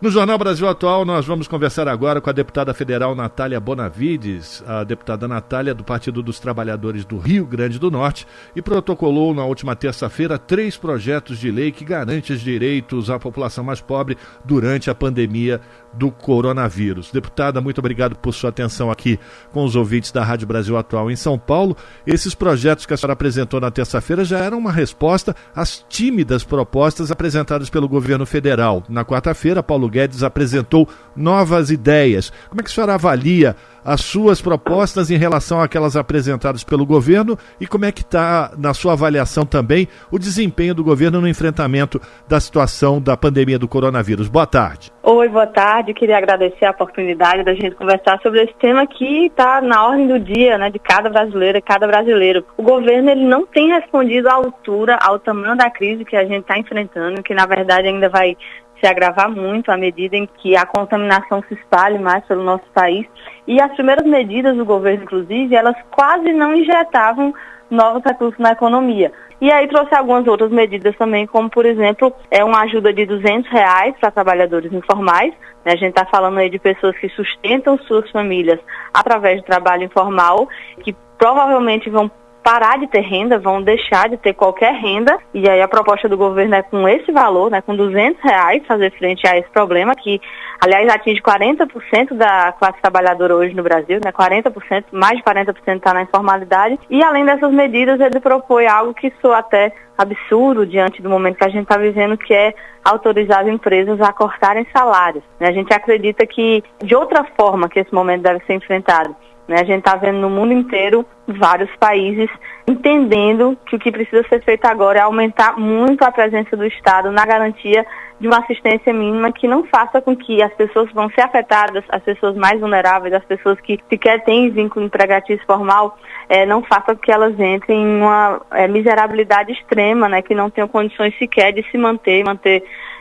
No Jornal Brasil Atual, nós vamos conversar agora com a deputada federal Natália Bonavides, a deputada Natália do Partido dos Trabalhadores do Rio Grande do Norte, e protocolou na última terça-feira 3 projetos de lei que garantem os direitos à população mais pobre durante a pandemia do coronavírus. Deputada, muito obrigado por sua atenção aqui com os ouvintes da Rádio Brasil Atual em São Paulo. Esses projetos que a senhora apresentou na terça-feira já eram uma resposta às tímidas propostas apresentadas pelo governo federal. Na quarta-feira, Paulo Guedes apresentou novas ideias. Como é que a senhora avalia as suas propostas em relação àquelas apresentadas pelo governo e como é que está, na sua avaliação também, o desempenho do governo no enfrentamento da situação da pandemia do coronavírus? Boa tarde. Oi, boa tarde. Queria agradecer a oportunidade da gente conversar sobre esse tema que está na ordem do dia, né, de cada brasileira e cada brasileiro. O governo ele não tem respondido à altura, ao tamanho da crise que a gente está enfrentando, que na verdade ainda vai se agravar muito à medida em que a contaminação se espalhe mais pelo nosso país. E as primeiras medidas do governo, inclusive, elas quase não injetavam novos recursos na economia. E aí trouxe algumas outras medidas também, como, por exemplo, uma ajuda de R$200 para trabalhadores informais. A gente está falando aí de pessoas que sustentam suas famílias através do trabalho informal, que provavelmente vão parar de ter renda, vão deixar de ter qualquer renda, e aí a proposta do governo é com esse valor, né, com R$200, fazer frente a esse problema, que, aliás, atinge 40% da classe trabalhadora hoje no Brasil, né, 40%, mais de 40% está na informalidade, e além dessas medidas, ele propõe algo que soa até absurdo diante do momento que a gente está vivendo, que é autorizar as empresas a cortarem salários. A gente acredita que, de outra forma que esse momento deve ser enfrentado, a gente está vendo no mundo inteiro vários países entendendo que o que precisa ser feito agora é aumentar muito a presença do Estado na garantia de uma assistência mínima que não faça com que as pessoas que vão ser afetadas, as pessoas mais vulneráveis, as pessoas que sequer têm vínculo empregatício formal, não faça com que elas entrem em uma miserabilidade extrema, né, que não tenham condições sequer de se manter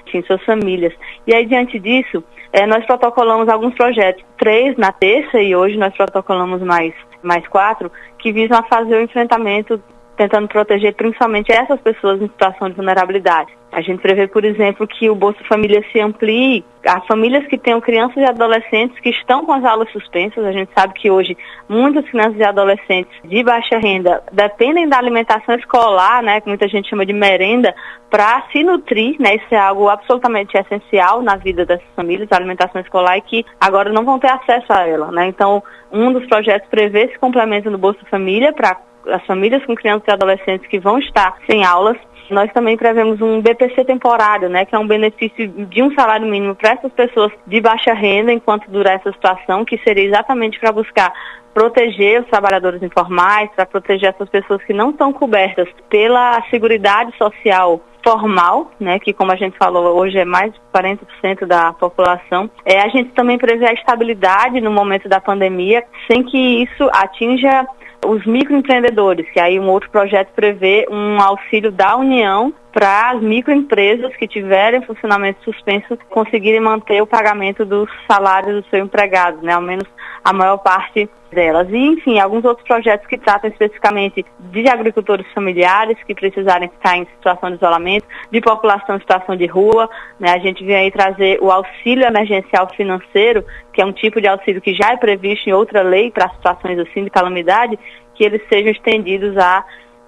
enfim, suas famílias. E aí, diante disso, nós protocolamos alguns projetos, 3 na terça e hoje nós protocolamos mais 4, que visam a fazer o enfrentamento, tentando proteger principalmente essas pessoas em situação de vulnerabilidade. A gente prevê, por exemplo, que o Bolsa Família se amplie a famílias que tenham crianças e adolescentes que estão com as aulas suspensas. A gente sabe que hoje muitas crianças e adolescentes de baixa renda dependem da alimentação escolar, né, que muita gente chama de merenda, para se nutrir, né, isso é algo absolutamente essencial na vida dessas famílias, a alimentação escolar, e que agora não vão ter acesso a ela, né. Então, um dos projetos prevê esse complemento no Bolsa Família para as famílias com crianças e adolescentes que vão estar sem aulas. Nós também prevemos um BPC temporário, né, que é um benefício de um salário mínimo para essas pessoas de baixa renda enquanto durar essa situação, que seria exatamente para buscar proteger os trabalhadores informais, para proteger essas pessoas que não estão cobertas pela Seguridade Social formal, né, que, como a gente falou, hoje é mais de 40% da população. A gente também prevê a estabilidade no momento da pandemia, sem que isso atinja os microempreendedores, que aí um outro projeto prevê um auxílio da União para as microempresas que tiverem funcionamento suspenso conseguirem manter o pagamento dos salários do seu empregado, né, ao menos a maior parte delas. E, enfim, alguns outros projetos que tratam especificamente de agricultores familiares que precisarem estar em situação de isolamento, de população em situação de rua, né. A gente vem aí trazer o auxílio emergencial financeiro, que é um tipo de auxílio que já é previsto em outra lei para situações assim de calamidade, que eles sejam estendidos a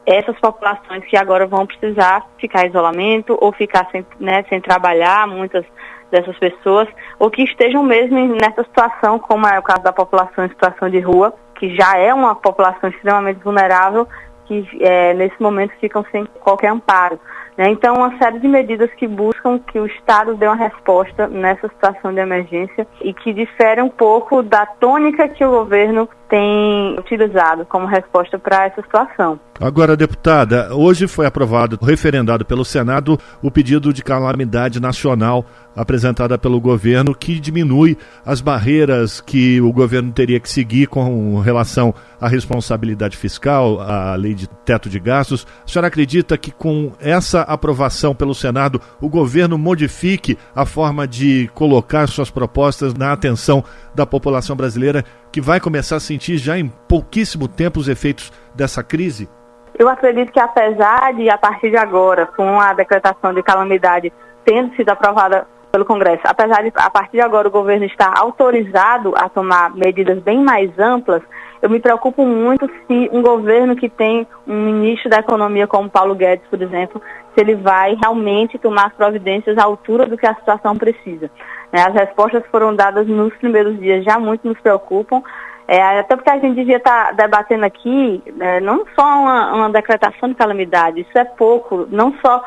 essas populações que agora vão precisar ficar em isolamento ou ficar sem trabalhar, muitas dessas pessoas, ou que estejam mesmo nessa situação, como é o caso da população em situação de rua, que já é uma população extremamente vulnerável, que nesse momento ficam sem qualquer amparo. Então, uma série de medidas que buscam que o Estado dê uma resposta nessa situação de emergência e que difere um pouco da tônica que o governo tem utilizado como resposta para essa situação. Agora, deputada, hoje foi aprovado, referendado pelo Senado, o pedido de calamidade nacional apresentada pelo governo, que diminui as barreiras que o governo teria que seguir com relação à responsabilidade fiscal, à lei de teto de gastos. A senhora acredita que com essa aprovação pelo Senado, o governo modifique a forma de colocar suas propostas na atenção da população brasileira, que vai começar a sentir já em pouquíssimo tempo os efeitos dessa crise? Eu acredito que, apesar de, a partir de agora, com a decretação de calamidade tendo sido aprovada pelo Congresso. Apesar de, a partir de agora, o governo estar autorizado a tomar medidas bem mais amplas, eu me preocupo muito se um governo que tem um ministro da Economia como Paulo Guedes, por exemplo, se ele vai realmente tomar as providências à altura do que a situação precisa. As respostas foram dadas nos primeiros dias, já muito nos preocupam, até porque a gente devia estar debatendo aqui não só uma decretação de calamidade, isso é pouco, não só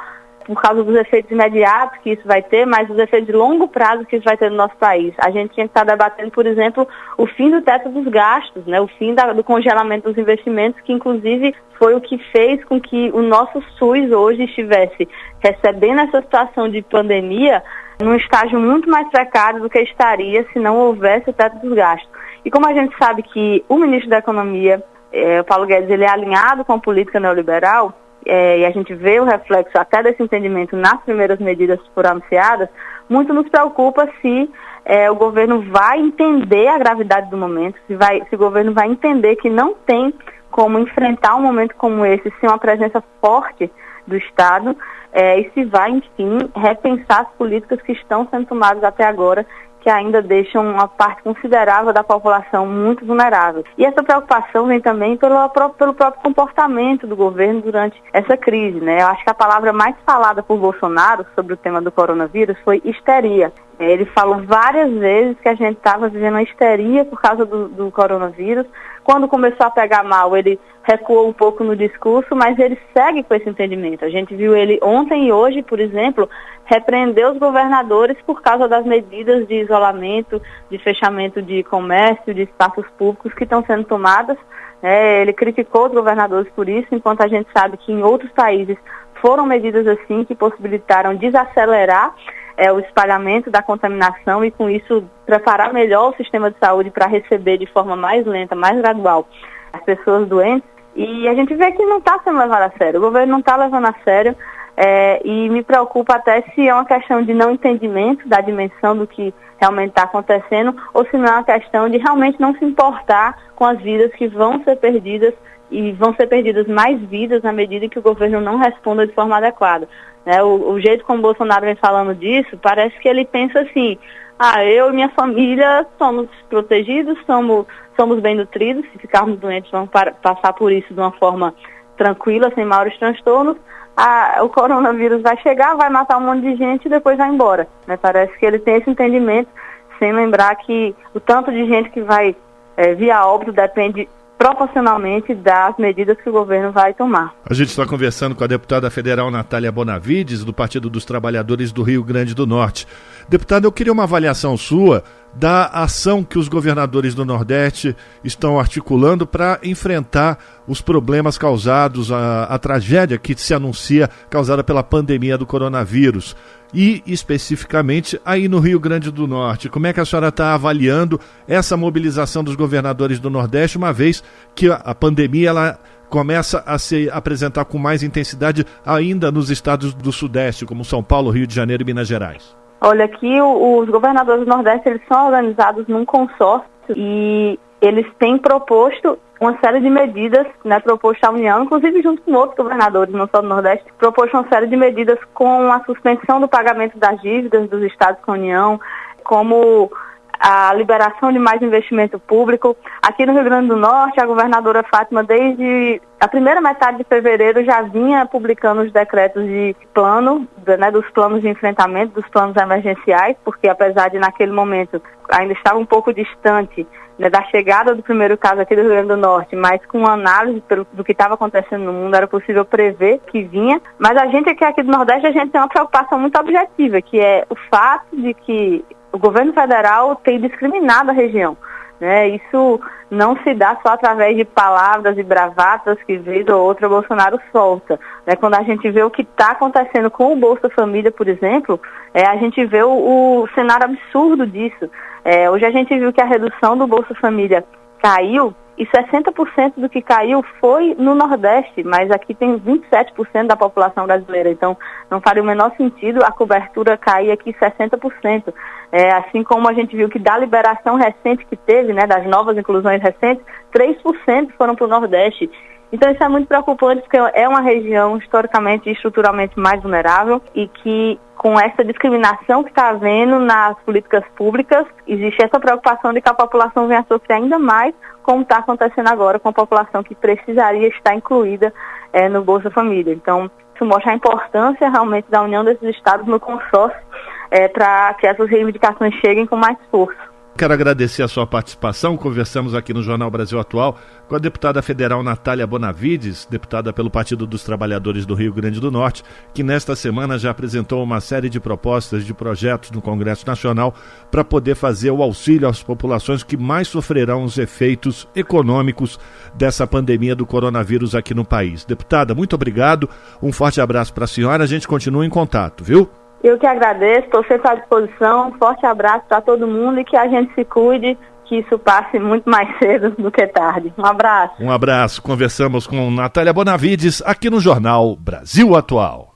por causa dos efeitos imediatos que isso vai ter, mas os efeitos de longo prazo que isso vai ter no nosso país. A gente tinha que estar debatendo, por exemplo, o fim do teto dos gastos, o fim do congelamento dos investimentos, que inclusive foi o que fez com que o nosso SUS hoje estivesse recebendo essa situação de pandemia num estágio muito mais precário do que estaria se não houvesse o teto dos gastos. E como a gente sabe que o ministro da Economia, o Paulo Guedes, ele é alinhado com a política neoliberal, e a gente vê o reflexo até desse entendimento nas primeiras medidas que foram anunciadas, muito nos preocupa se o governo vai entender a gravidade do momento, se o governo vai entender que não tem como enfrentar um momento como esse sem uma presença forte do Estado, e se vai, enfim, repensar as políticas que estão sendo tomadas até agora, que ainda deixam uma parte considerável da população muito vulnerável. E essa preocupação vem também pelo próprio comportamento do governo durante essa crise, Eu acho que a palavra mais falada por Bolsonaro sobre o tema do coronavírus foi histeria. Ele falou várias vezes que a gente estava vivendo uma histeria por causa do coronavírus. Quando começou a pegar mal, ele recuou um pouco no discurso, mas ele segue com esse entendimento. A gente viu ele ontem e hoje, por exemplo, repreender os governadores por causa das medidas de isolamento, de fechamento de comércio, de espaços públicos que estão sendo tomadas. Ele criticou os governadores por isso, enquanto a gente sabe que em outros países foram medidas assim que possibilitaram desacelerar o espalhamento da contaminação e, com isso, preparar melhor o sistema de saúde para receber de forma mais lenta, mais gradual, as pessoas doentes. E a gente vê que não está sendo levado a sério, o governo não está levando a sério, e me preocupa até se é uma questão de não entendimento da dimensão do que realmente está acontecendo, ou se não é uma questão de realmente não se importar com as vidas que vão ser perdidas, e vão ser perdidas mais vidas na medida que o governo não responda de forma adequada. O jeito como o Bolsonaro vem falando disso, parece que ele pensa assim, eu e minha família somos protegidos, somos bem nutridos, se ficarmos doentes vamos passar por isso de uma forma tranquila, sem maiores transtornos, o coronavírus vai chegar, vai matar um monte de gente e depois vai embora. Parece que ele tem esse entendimento, sem lembrar que o tanto de gente que vai via óbito depende proporcionalmente das medidas que o governo vai tomar. A gente está conversando com a deputada federal Natália Bonavides, do Partido dos Trabalhadores do Rio Grande do Norte. Deputada, eu queria uma avaliação sua da ação que os governadores do Nordeste estão articulando para enfrentar os problemas causados, a tragédia que se anuncia causada pela pandemia do coronavírus. E, especificamente, aí no Rio Grande do Norte, como é que a senhora está avaliando essa mobilização dos governadores do Nordeste, uma vez que a pandemia ela começa a se apresentar com mais intensidade ainda nos estados do Sudeste, como São Paulo, Rio de Janeiro e Minas Gerais? Olha, aqui os governadores do Nordeste eles são organizados num consórcio e eles têm proposto uma série de medidas, proposto à União, inclusive junto com outros governadores, não só do Nordeste, proposto uma série de medidas com a suspensão do pagamento das dívidas dos estados com a União, como a liberação de mais investimento público. Aqui no Rio Grande do Norte, a governadora Fátima, desde a primeira metade de fevereiro, já vinha publicando os decretos de plano, dos planos de enfrentamento, dos planos emergenciais, porque apesar de naquele momento ainda estava um pouco distante da chegada do primeiro caso aqui do Rio Grande do Norte, mas com uma análise do que estava acontecendo no mundo, era possível prever que vinha. Mas a gente aqui do Nordeste, a gente tem uma preocupação muito objetiva, que é o fato de que o governo federal tem discriminado a região. Isso não se dá só através de palavras e bravatas que vez ou outra Bolsonaro solta. Quando a gente vê o que está acontecendo com o Bolsa Família, por exemplo, a gente vê o cenário absurdo disso. Hoje a gente viu que a redução do Bolsa Família caiu, e 60% do que caiu foi no Nordeste, mas aqui tem 27% da população brasileira, então não faria o menor sentido a cobertura cair aqui 60%. Assim como a gente viu que da liberação recente que teve, das novas inclusões recentes, 3% foram para o Nordeste. Então isso é muito preocupante, porque é uma região historicamente e estruturalmente mais vulnerável e que, com essa discriminação que está havendo nas políticas públicas, existe essa preocupação de que a população venha a sofrer ainda mais, como está acontecendo agora com a população que precisaria estar incluída no Bolsa Família. Então, isso mostra a importância realmente da união desses estados no consórcio para que essas reivindicações cheguem com mais força. Quero agradecer a sua participação. Conversamos aqui no Jornal Brasil Atual com a deputada federal Natália Bonavides, deputada pelo Partido dos Trabalhadores do Rio Grande do Norte, que nesta semana já apresentou uma série de propostas de projetos no Congresso Nacional para poder fazer o auxílio às populações que mais sofrerão os efeitos econômicos dessa pandemia do coronavírus aqui no país. Deputada, muito obrigado, um forte abraço para a senhora, a gente continua em contato, viu? Eu que agradeço, estou sempre à disposição, um forte abraço para todo mundo e que a gente se cuide, que isso passe muito mais cedo do que tarde. Um abraço. Um abraço. Conversamos com Natália Bonavides aqui no Jornal Brasil Atual.